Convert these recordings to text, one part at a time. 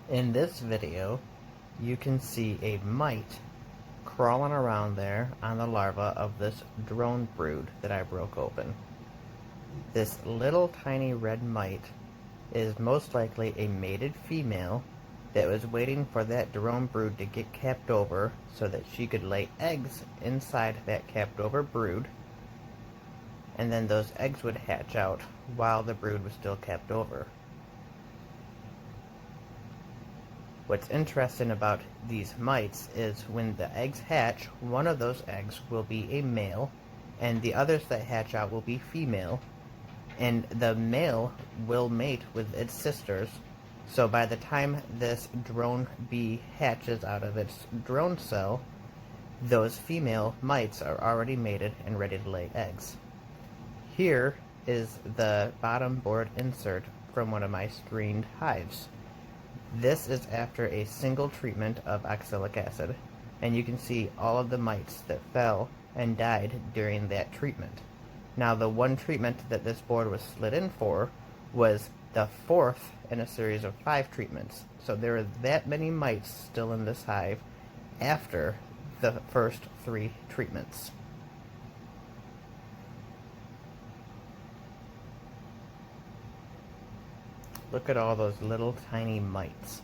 In this video, you can see a mite crawling around there on the larva of this drone brood that I broke open. This little tiny red mite is most likely a mated female that was waiting for that drone brood to get capped over so that she could lay eggs inside that capped over brood, and then those eggs would hatch out while the brood was still capped over. What's interesting about these mites is when the eggs hatch, one of those eggs will be a male, and the others that hatch out will be female, and the male will mate with its sisters. So by the time this drone bee hatches out of its drone cell, those female mites are already mated and ready to lay eggs. Here is the bottom board insert from one of my screened hives. This is after a single treatment of oxalic acid, and you can see all of the mites that fell and died during that treatment. Now, the one treatment that this board was slid in for was the fourth in a series of 5 treatments. So there are that many mites still in this hive after the first 3 treatments. Look at all those little tiny mites.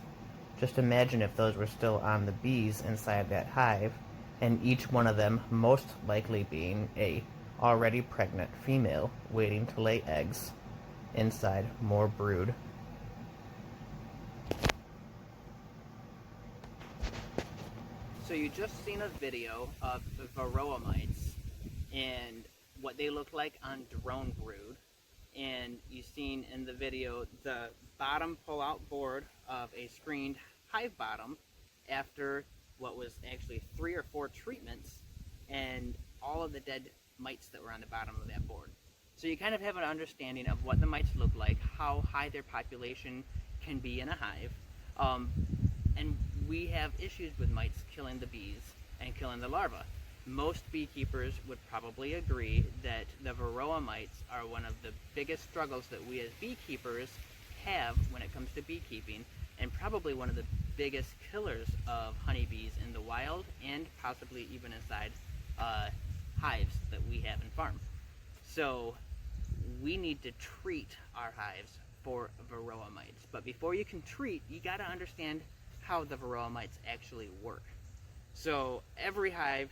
Just imagine if those were still on the bees inside that hive, and each one of them most likely being a already pregnant female waiting to lay eggs inside more brood. So you just seen a video of the Varroa Mites and what they look like on drone brood. And you've seen in the video the bottom pull-out board of a screened hive bottom after what was actually 3 or 4 treatments, and all of the dead mites that were on the bottom of that board. So you kind of have an understanding of what the mites look like, how high their population can be in a hive, and we have issues with mites killing the bees and killing the larvae. Most beekeepers would probably agree that the Varroa mites are one of the biggest struggles that we as beekeepers have when it comes to beekeeping, and probably one of the biggest killers of honeybees in the wild, and possibly even inside hives that we have in farm. So we need to treat our hives for Varroa mites. But before you can treat, you got to understand how the Varroa mites actually work. So every hive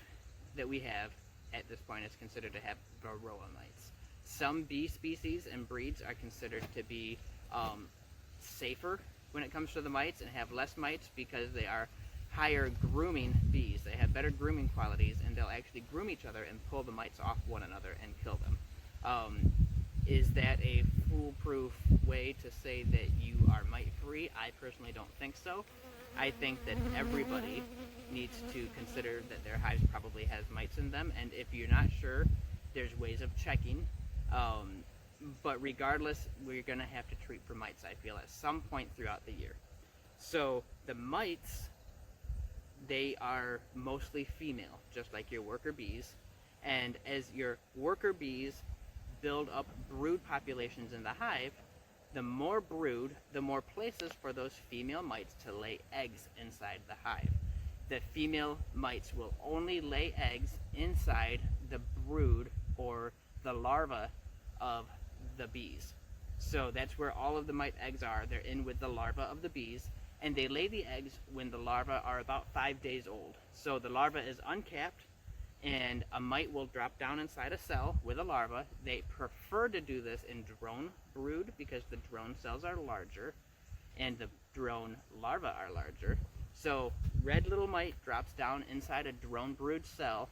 that we have at this point is considered to have Varroa mites. Some bee species and breeds are considered to be safer when it comes to the mites and have less mites because they are higher grooming bees. They have better grooming qualities, and they'll actually groom each other and pull the mites off one another and kill them. Is that a foolproof way to say that you are mite free? I personally don't think so. I think that everybody needs to consider that their hives probably has mites in them, and if you're not sure, there's ways of checking. But regardless, we're going to have to treat for mites, I feel, at some point throughout the year. So the mites, they are mostly female, just like your worker bees, and as your worker bees build up brood populations in the hive, the more brood, the more places for those female mites to lay eggs inside the hive. The female mites will only lay eggs inside the brood or the larva of the bees. So that's where all of the mite eggs are. They're in with the larva of the bees, and they lay the eggs when the larvae are about 5 days old. So the larva is uncapped, and a mite will drop down inside a cell with a larva. They prefer to do this in drone brood because the drone cells are larger and the drone larvae are larger. So red little mite drops down inside a drone brood cell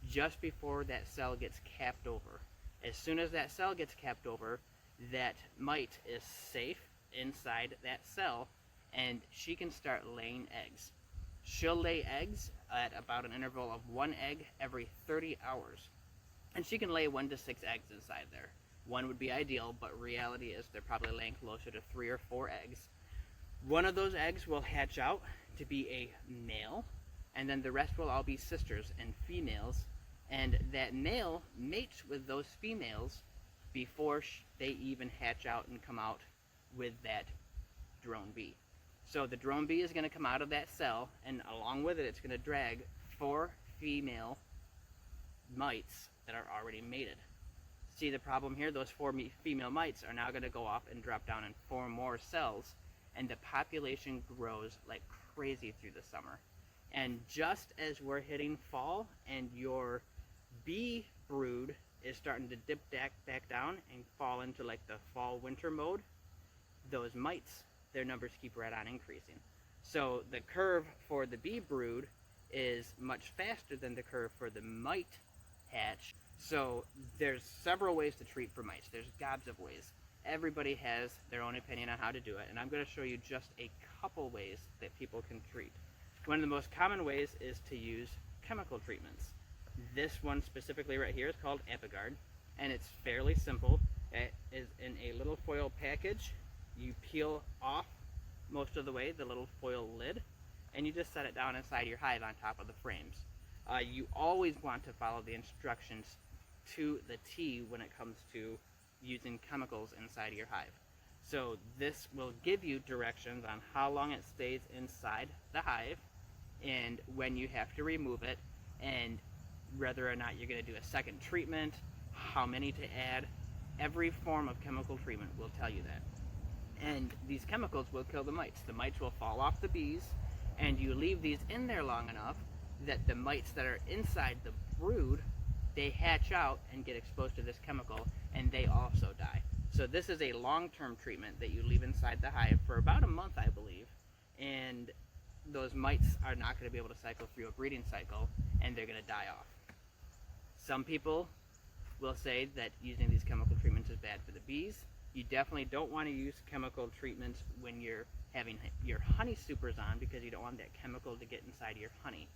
just before that cell gets capped over. As soon as that cell gets capped over, that mite is safe inside that cell, and she can start laying eggs. She'll lay eggs at about an interval of 1 egg every 30 hours. And she can lay 1 to 6 eggs inside there. 1 would be ideal, but reality is they're probably laying closer to 3 or 4 eggs. One of those eggs will hatch out to be a male, and then the rest will all be sisters and females. And that male mates with those females before they even hatch out and come out with that drone bee. So the drone bee is going to come out of that cell, and along with it, it's going to drag 4 female mites that are already mated. See the problem here? Those 4 female mites are now going to go off and drop down and form more cells, and the population grows like crazy through the summer. And just as we're hitting fall and your bee brood is starting to dip back down and fall into like the fall winter mode, those mites, their numbers keep right on increasing. So the curve for the bee brood is much faster than the curve for the mite hatch. So there's several ways to treat for mites. There's gobs of ways. Everybody has their own opinion on how to do it, and I'm going to show you just a couple ways that people can treat. One of the most common ways is to use chemical treatments. This one specifically right here is called Apigard, and it's fairly simple. It is in a little foil package. You peel off most of the way the little foil lid, and you just set it down inside your hive on top of the frames. You always want to follow the instructions to the T when it comes to using chemicals inside your hive. So this will give you directions on how long it stays inside the hive and when you have to remove it, and whether or not you're going to do a second treatment, how many to add. Every form of chemical treatment will tell you that. And these chemicals will kill the mites. The mites will fall off the bees, and you leave these in there long enough that the mites that are inside the brood, they hatch out and get exposed to this chemical, and they also die. So this is a long-term treatment that you leave inside the hive for about a month, I believe, and those mites are not going to be able to cycle through a breeding cycle, and they're going to die off. Some people will say that using these chemical treatments is bad for the bees. You definitely don't want to use chemical treatments when you're having your honey supers on, because you don't want that chemical to get inside your honey.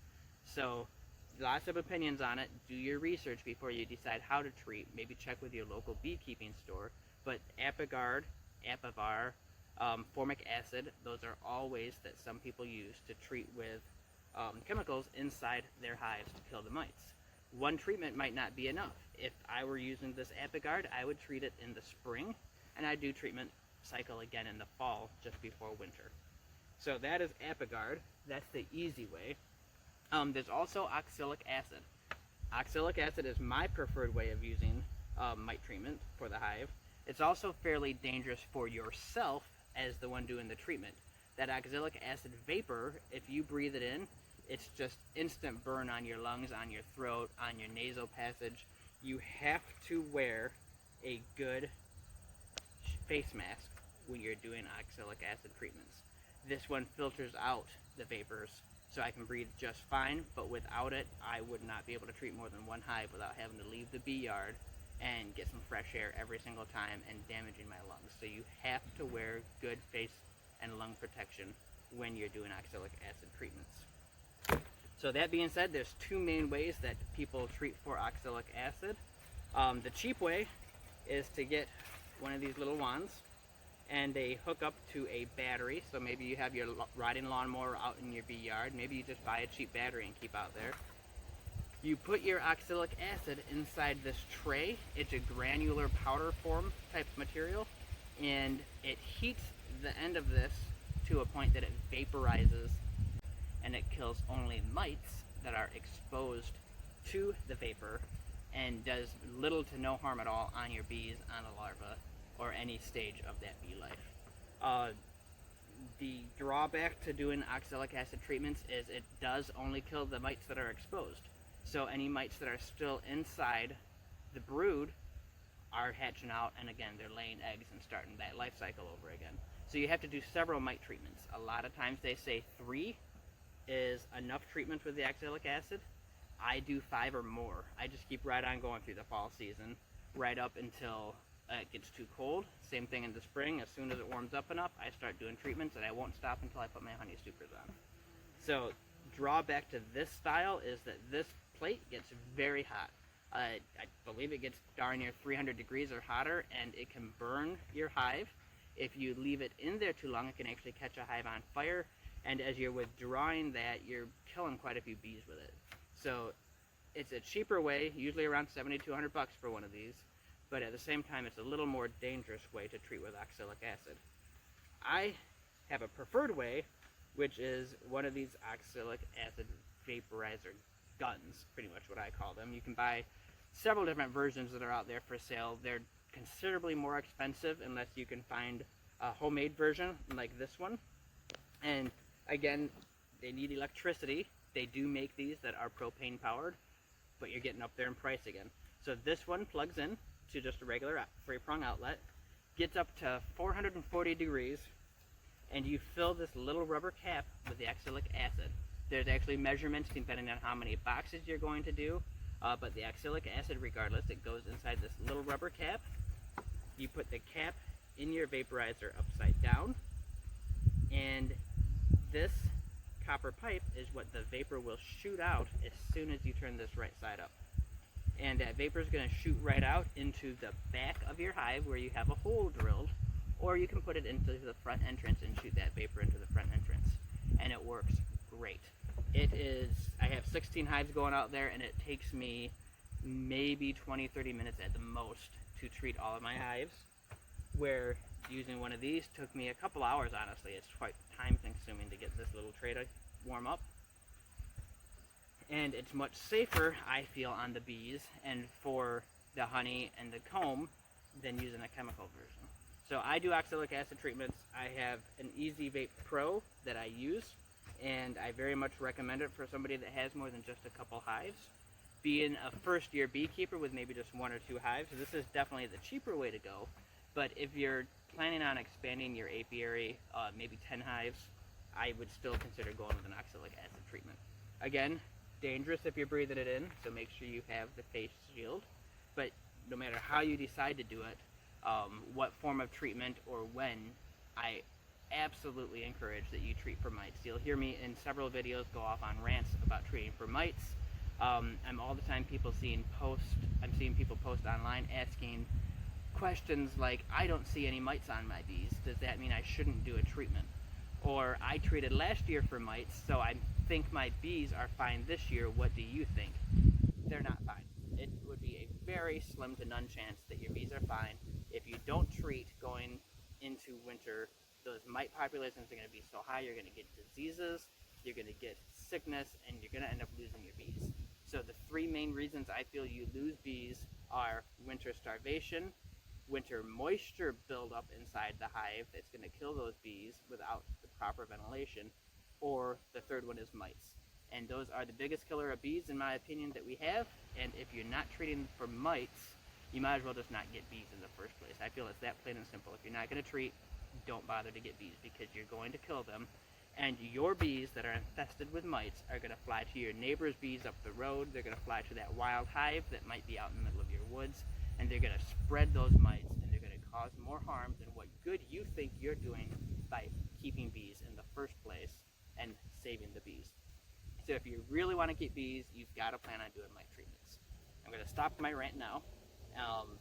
So lots of opinions on it. Do your research before you decide how to treat. Maybe check with your local beekeeping store. But Apigard, Apivar, formic acid, those are all ways that some people use to treat with chemicals inside their hives to kill the mites. One treatment might not be enough. If I were using this Apigard, I would treat it in the spring, and I do treatment cycle again in the fall just before winter. So that is Apigard. That's the easy way. There's also oxalic acid. Oxalic acid is my preferred way of using mite treatment for the hive. It's also fairly dangerous for yourself as the one doing the treatment. That oxalic acid vapor, if you breathe it in, it's just instant burn on your lungs, on your throat, on your nasal passage. You have to wear a good face mask when you're doing oxalic acid treatments. This one filters out the vapors, so I can breathe just fine, but without it, I would not be able to treat more than one hive without having to leave the bee yard and get some fresh air every single time and damaging my lungs. So you have to wear good face and lung protection when you're doing oxalic acid treatments. So that being said, there's 2 main ways that people treat for oxalic acid. The cheap way is to get one of these little wands, and they hook up to a battery. So maybe you have your riding lawnmower out in your bee yard. Maybe you just buy a cheap battery and keep out there. You put your oxalic acid inside this tray. It's a granular powder form type material, and it heats the end of this to a point that it vaporizes, and it kills only mites that are exposed to the vapor, and does little to no harm at all on your bees, on a larva, or any stage of that bee life. The drawback to doing oxalic acid treatments is it does only kill the mites that are exposed. So any mites that are still inside the brood are hatching out, and again, they're laying eggs and starting that life cycle over again. So you have to do several mite treatments. A lot of times they say 3 is enough treatment with the oxalic acid. I do 5 or more. I just keep right on going through the fall season, right up until it gets too cold. Same thing in the spring. As soon as it warms up enough, I start doing treatments, and I won't stop until I put my honey supers on. So drawback to this style is that this plate gets very hot. I believe it gets darn near 300 degrees or hotter, and it can burn your hive. If you leave it in there too long, it can actually catch a hive on fire, and as you're withdrawing that, you're killing quite a few bees with it. So it's a cheaper way, usually around $70 to $100 for one of these, but at the same time, it's a little more dangerous way to treat with oxalic acid. I have a preferred way, which is one of these oxalic acid vaporizer guns, pretty much what I call them. You can buy several different versions that are out there for sale. They're considerably more expensive unless you can find a homemade version like this one. And again, they need electricity. They do make these that are propane powered, but you're getting up there in price again. So this one plugs in to just a regular free prong outlet, gets up to 440 degrees, and you fill this little rubber cap with the oxalic acid. There's actually measurements depending on how many boxes you're going to do, but the oxalic acid, regardless, it goes inside this little rubber cap. You put the cap in your vaporizer upside down, and this copper pipe is what the vapor will shoot out as soon as you turn this right side up. And that vapor is going to shoot right out into the back of your hive where you have a hole drilled, or you can put it into the front entrance and shoot that vapor into the front entrance. And it works great. It is, I have 16 hives going out there, and it takes me maybe 20-30 minutes at the most to treat all of my hives, where using one of these took me a couple hours. Honestly, it's quite time consuming to get this little tray to warm up, and it's much safer, I feel, on the bees and for the honey and the comb than using a chemical version. So I do oxalic acid treatments. I have an Easy Vape Pro that I use, and I very much recommend it for somebody that has more than just a couple hives. Being a first-year beekeeper with maybe just 1 or 2 hives, this is definitely the cheaper way to go. But if you're planning on expanding your apiary, maybe 10 hives, I would still consider going with an oxalic acid treatment. Again, dangerous if you're breathing it in, so make sure you have the face shield. But no matter how you decide to do it, what form of treatment or when, I absolutely encourage that you treat for mites. You'll hear me in several videos go off on rants about treating for mites. I'm all the time I'm seeing people post online asking questions like, I don't see any mites on my bees. Does that mean I shouldn't do a treatment? Or, I treated last year for mites, so I think my bees are fine this year. What do you think? They're not fine. It would be a very slim to none chance that your bees are fine. If you don't treat going into winter, those mite populations are going to be so high, you're going to get diseases, you're going to get sickness, and you're going to end up losing your bees. So the 3 main reasons I feel you lose bees are winter starvation, winter moisture buildup inside the hive that's going to kill those bees without the proper ventilation, or the third one is mites. And those are the biggest killer of bees, in my opinion, that we have. And if you're not treating for mites, you might as well just not get bees in the first place. I feel it's that plain and simple. If you're not going to treat, don't bother to get bees, because you're going to kill them. And your bees that are infested with mites are going to fly to your neighbor's bees up the road. They're going to fly to that wild hive that might be out in the middle of your woods, and they're going to spread those mites, and they're going to cause more harm than what good you think you're doing by keeping bees in the first place and saving the bees. So if you really want to keep bees, you've got to plan on doing mite treatments. I'm going to stop my rant now.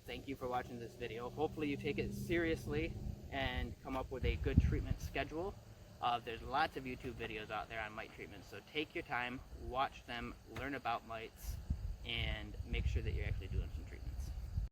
Thank you for watching this video. Hopefully you take it seriously and come up with a good treatment schedule. There's lots of YouTube videos out there on mite treatments, so take your time, watch them, learn about mites, and make sure that you're actually doing some